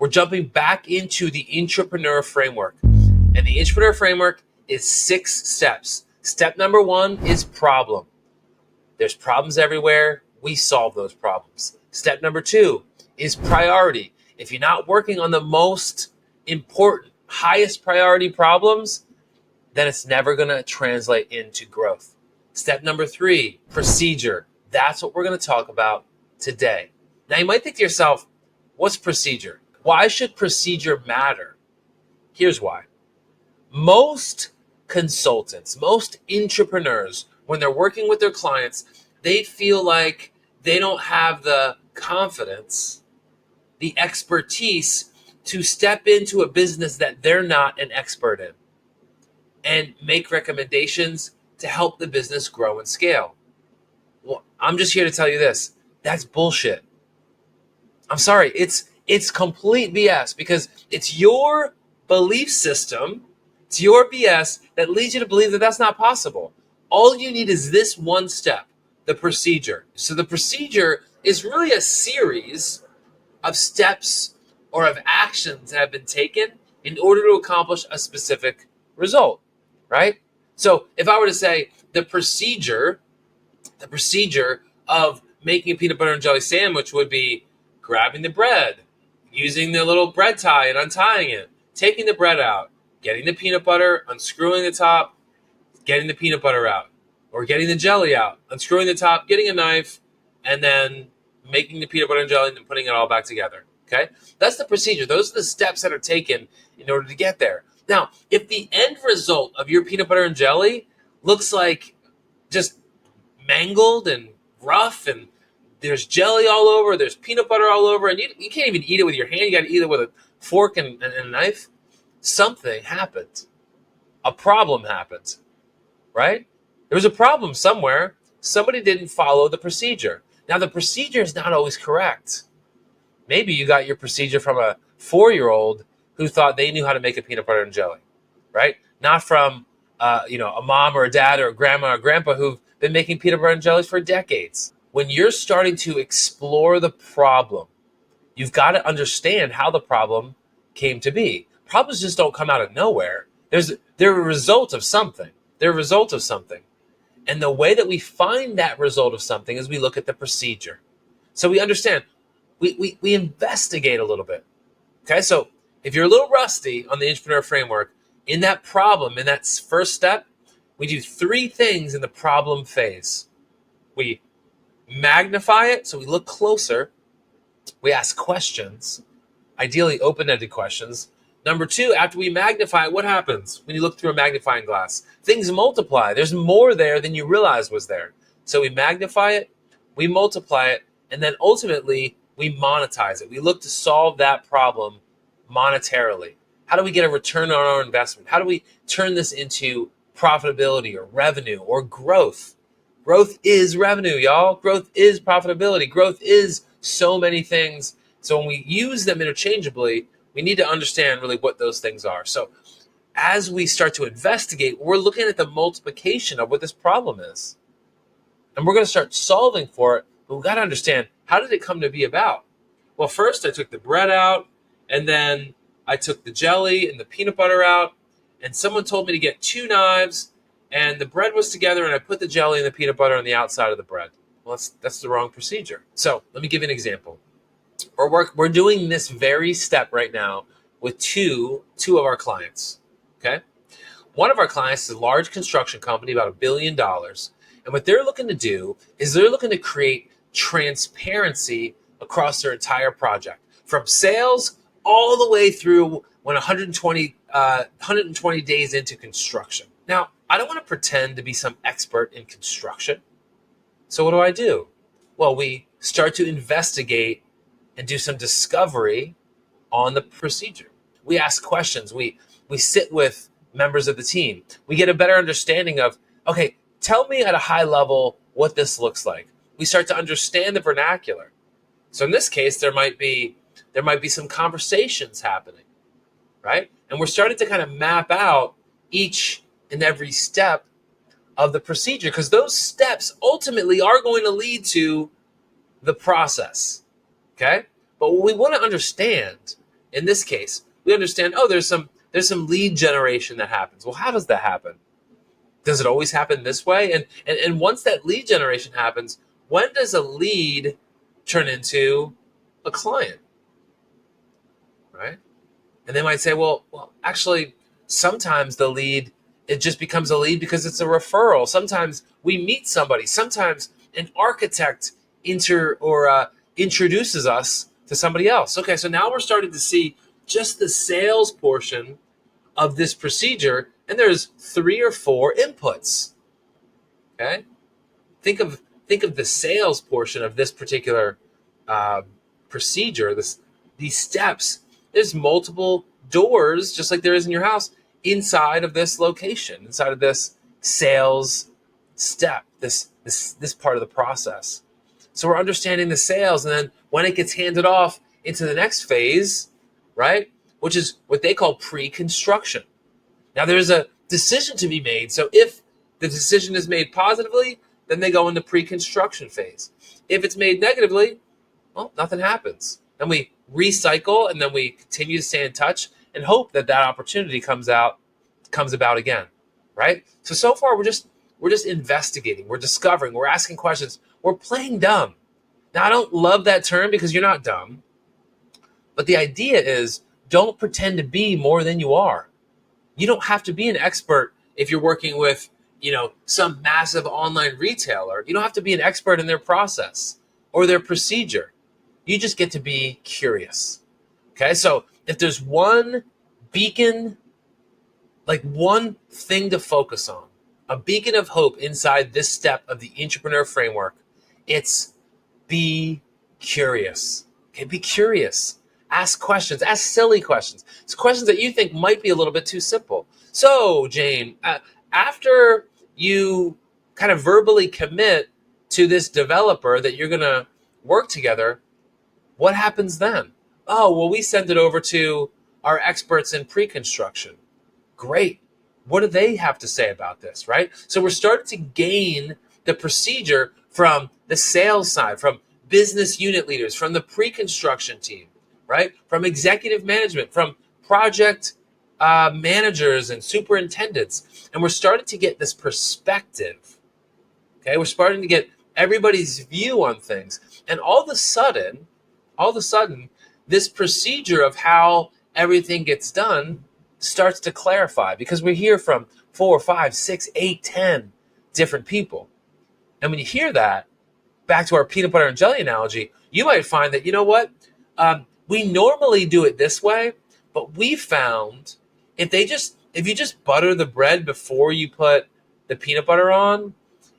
We're jumping back into the Intrapreneur Framework. And the Intrapreneur Framework is 6 steps. Step number 1 is problem. There's problems everywhere. We solve those problems. Step number 2 is priority. If you're not working on the most important, highest priority problems, then it's never going to translate into growth. Step number 3, procedure. That's what we're going to talk about today. Now, you might think to yourself, what's procedure? Why should procedure matter? Here's why. Most consultants, most entrepreneurs, when they're working with their clients, they feel like they don't have the confidence, the expertise to step into a business that they're not an expert in and make recommendations to help the business grow and scale. Well, I'm just here to tell you this. That's bullshit. I'm sorry. It's complete BS because it's your belief system, it's your BS that leads you to believe that that's not possible. All you need is this one step, the procedure. So the procedure is really a series of steps or of actions that have been taken in order to accomplish a specific result, right? So if I were to say the procedure of making a peanut butter and jelly sandwich would be grabbing the bread, using the little bread tie and untying it, taking the bread out, getting the peanut butter, unscrewing the top, getting the peanut butter out, or getting the jelly out, unscrewing the top, getting a knife, and then making the peanut butter and jelly and then putting it all back together. Okay? That's the procedure. Those are the steps that are taken in order to get there. Now, if the end result of your peanut butter and jelly looks like just mangled and rough and there's jelly all over, there's peanut butter all over, and you can't even eat it with your hand, you got to eat it with a fork and a knife, something happened. A problem happened, right? There was a problem somewhere. Somebody didn't follow the procedure. Now, the procedure is not always correct. Maybe you got your procedure from a 4-year-old who thought they knew how to make a peanut butter and jelly, right? Not from a mom or a dad or a grandma or grandpa who've been making peanut butter and jellies for decades. When you're starting to explore the problem, you've got to understand how the problem came to be. Problems just don't come out of nowhere. They're a result of something. They're a result of something. And the way that we find that result of something is we look at the procedure. So we understand, we investigate a little bit. Okay, so if you're a little rusty on the Intrapreneur Framework, in that problem, in that first step, we do 3 things in the problem phase. We magnify it, so we look closer. We ask questions, ideally open-ended questions. Number 2, after we magnify it, what happens when you look through a magnifying glass? Things multiply. There's more there than you realize was there. So we magnify it, we multiply it, and then ultimately we monetize it. We look to solve that problem monetarily. How do we get a return on our investment? How do we turn this into profitability or revenue or growth? Growth is revenue, y'all. Growth is profitability. Growth is so many things. So when we use them interchangeably, we need to understand really what those things are. So as we start to investigate, we're looking at the multiplication of what this problem is. And we're going to start solving for it, but we've got to understand, how did it come to be about? Well, first I took the bread out, and then I took the jelly and the peanut butter out, and someone told me to get 2 knives, and the bread was together, and I put the jelly and the peanut butter on the outside of the bread. Well, that's the wrong procedure. So let me give you an example. We're doing this very step right now with two of our clients, okay? One of our clients is a large construction company, about $1 billion. And what they're looking to do is they're looking to create transparency across their entire project, from sales all the way through 120 days into construction. Now, I don't want to pretend to be some expert in construction. So what do? Well, we start to investigate and do some discovery on the procedure. We ask questions. We sit with members of the team. We get a better understanding of, okay, tell me at a high level what this looks like. We start to understand the vernacular. So in this case, there might be some conversations happening, right? And we're starting to kind of map out each and every step of the procedure, because those steps ultimately are going to lead to the process, okay? But what we want to understand in this case, we understand, oh, there's some lead generation that happens. Well, how does that happen? Does it always happen this way? And once that lead generation happens, when does a lead turn into a client, right? And they might say, well, actually, sometimes the lead, it just becomes a lead because it's a referral. Sometimes we meet somebody. Sometimes an architect introduces us to somebody else. Okay, so now we're starting to see just the sales portion of this procedure, and there's 3 or 4 inputs. Okay, think of the sales portion of this particular procedure. These steps. There's multiple doors, just like there is in your house, inside of this location, inside of this sales step, this part of the process. So we're understanding the sales, and then when it gets handed off into the next phase, right, which is what they call pre-construction. Now there's a decision to be made. So if the decision is made positively, then they go into pre-construction phase. If it's made negatively, well, nothing happens. Then we recycle, and then we continue to stay in touch and hope that opportunity comes about again, right? So far we're just investigating, we're discovering, we're asking questions, we're playing dumb. Now I don't love that term because you're not dumb, but the idea is don't pretend to be more than you are. You don't have to be an expert if you're working with, some massive online retailer. You don't have to be an expert in their process or their procedure. You just get to be curious. Okay, so if there's one beacon, like one thing to focus on, a beacon of hope inside this step of the Intrapreneur Framework, it's be curious. Okay, be curious. Ask questions. Ask silly questions. It's questions that you think might be a little bit too simple. So, Jane, after you kind of verbally commit to this developer that you're going to work together, what happens then? Oh, well, we send it over to our experts in pre-construction. Great. What do they have to say about this, right? So we're starting to gain the procedure from the sales side, from business unit leaders, from the pre-construction team, right? From executive management, from project managers and superintendents. And we're starting to get this perspective. Okay, we're starting to get everybody's view on things. And all of a sudden, this procedure of how everything gets done starts to clarify, because we hear from 4, 5, 6, 8, 10 different people. And when you hear that, back to our peanut butter and jelly analogy, you might find that, you know what? We normally do it this way, but we found if you just butter the bread before you put the peanut butter on,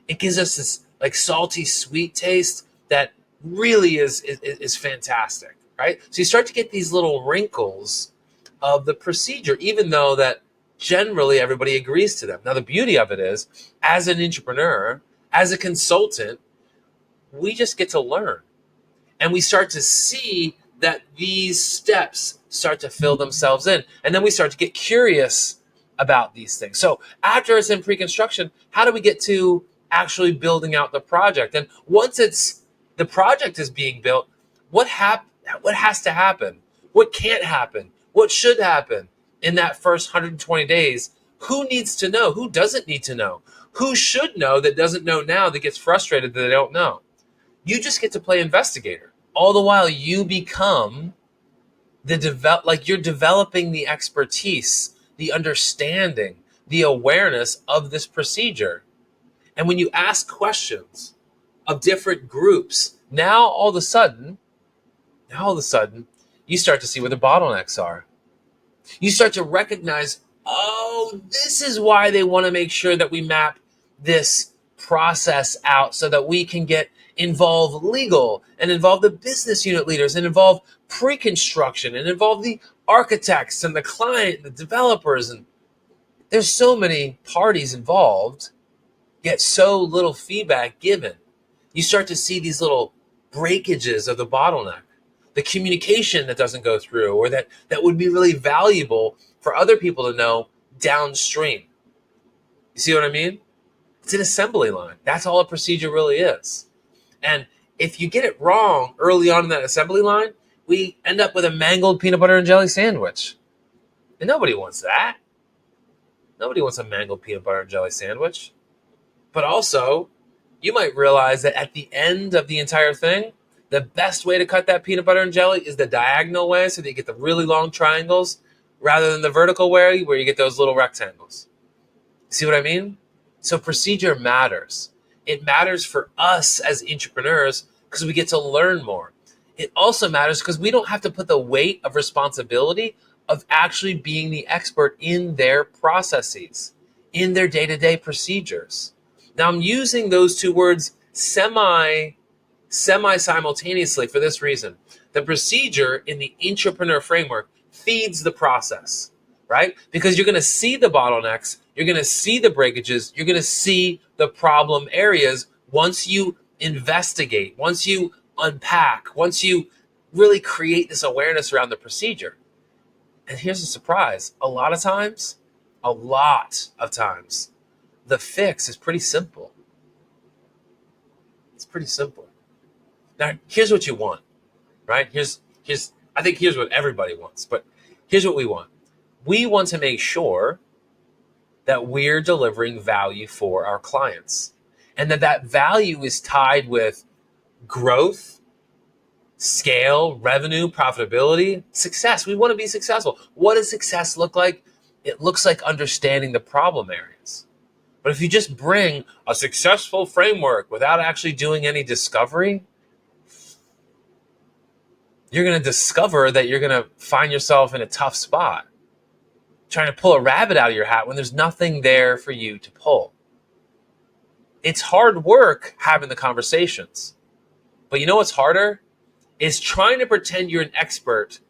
it gives us this like salty sweet taste that really is fantastic, right? So you start to get these little wrinkles of the procedure, even though that generally everybody agrees to them. Now, the beauty of it is, as an entrepreneur, as a consultant, we just get to learn. And we start to see that these steps start to fill themselves in. And then we start to get curious about these things. So after it's in pre-construction, how do we get to actually building out the project? And once the project is being built, what has to happen? What can't happen? What should happen in that first 120 days? Who needs to know? Who doesn't need to know? Who should know that doesn't know now, that gets frustrated that they don't know? You just get to play investigator. All the while you become you're developing the expertise, the understanding, the awareness of this procedure. And when you ask questions of different groups, now all of a sudden, you start to see where the bottlenecks are. You start to recognize, oh, this is why they want to make sure that we map this process out so that we can get involve legal and involve the business unit leaders and involve pre-construction and involve the architects and the client, the developers. And there's so many parties involved, yet so little feedback given. You start to see these little breakages of the bottleneck, the communication that doesn't go through, or that would be really valuable for other people to know downstream. You see what I mean? It's an assembly line. That's all a procedure really is. And if you get it wrong early on in that assembly line, we end up with a mangled peanut butter and jelly sandwich. And nobody wants that. Nobody wants a mangled peanut butter and jelly sandwich. But also, you might realize that at the end of the entire thing, the best way to cut that peanut butter and jelly is the diagonal way, so that you get the really long triangles, rather than the vertical way where you get those little rectangles. See what I mean? So procedure matters. It matters for us as entrepreneurs because we get to learn more. It also matters because we don't have to put the weight of responsibility of actually being the expert in their processes, in their day-to-day procedures. Now, I'm using those two words semi-simultaneously for this reason. The procedure in the Intrapreneur Framework feeds the process, right? Because you're going to see the bottlenecks, you're going to see the breakages, you're going to see the problem areas once you investigate, once you unpack, once you really create this awareness around the procedure. And here's a surprise. A lot of times, the fix is pretty simple. It's pretty simple. Now, here's what you want, right? I think here's what everybody wants, but here's what we want. We want to make sure that we're delivering value for our clients, and that value is tied with growth, scale, revenue, profitability, success. We want to be successful. What does success look like? It looks like understanding the problem areas. But if you just bring a successful framework without actually doing any discovery, you're going to discover that you're going to find yourself in a tough spot, trying to pull a rabbit out of your hat when there's nothing there for you to pull. It's hard work having the conversations. But you know what's harder? Is trying to pretend you're an expert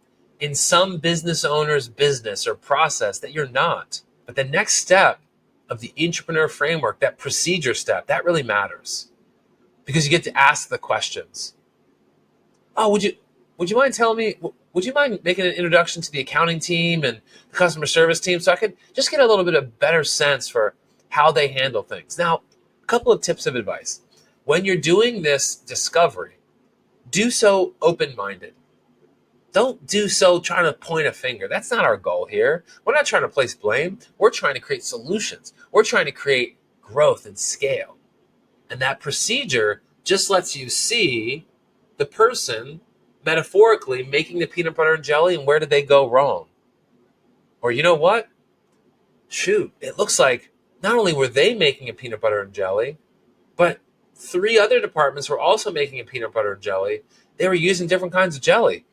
in some business owner's business or process that you're not. But the next step of the Intrapreneur Framework, that procedure step, that really matters. Because you get to ask the questions. Oh, would you mind telling me, would you mind making an introduction to the accounting team and the customer service team so I could just get a little bit of better sense for how they handle things? Now, a couple of tips of advice. When you're doing this discovery, do so open-minded. Don't do so trying to point a finger. That's not our goal here. We're not trying to place blame. We're trying to create solutions. We're trying to create growth and scale. And that procedure just lets you see the person metaphorically making the peanut butter and jelly and where did they go wrong. Or you know what? Shoot, it looks like not only were they making a peanut butter and jelly, but 3 other departments were also making a peanut butter and jelly. They were using different kinds of jelly.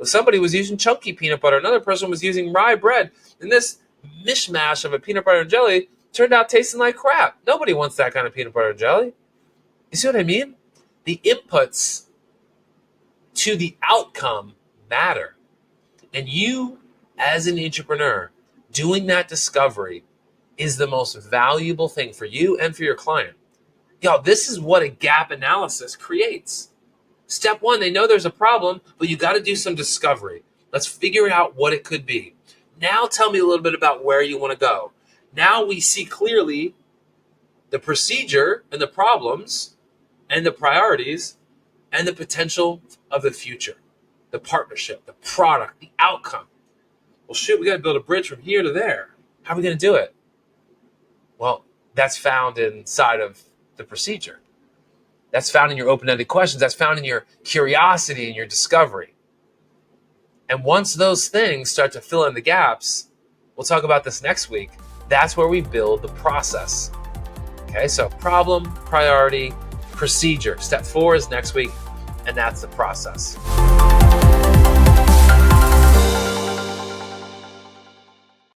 Somebody was using chunky peanut butter. Another person was using rye bread. And this mishmash of a peanut butter and jelly turned out tasting like crap. Nobody wants that kind of peanut butter and jelly. You see what I mean? The inputs to the outcome matter. And you, as an entrepreneur, doing that discovery is the most valuable thing for you and for your client. Y'all, this is what a gap analysis creates. Step 1, they know there's a problem, but you got to do some discovery. Let's figure out what it could be. Now tell me a little bit about where you want to go. Now we see clearly the procedure and the problems and the priorities and the potential of the future, the partnership, the product, the outcome. Well, shoot, we got to build a bridge from here to there. How are we going to do it? Well, that's found inside of the procedure. That's found in your open-ended questions. That's found in your curiosity and your discovery. And once those things start to fill in the gaps, we'll talk about this next week. That's where we build the process. Okay, so problem, priority, procedure. Step 4 is next week, and that's the process.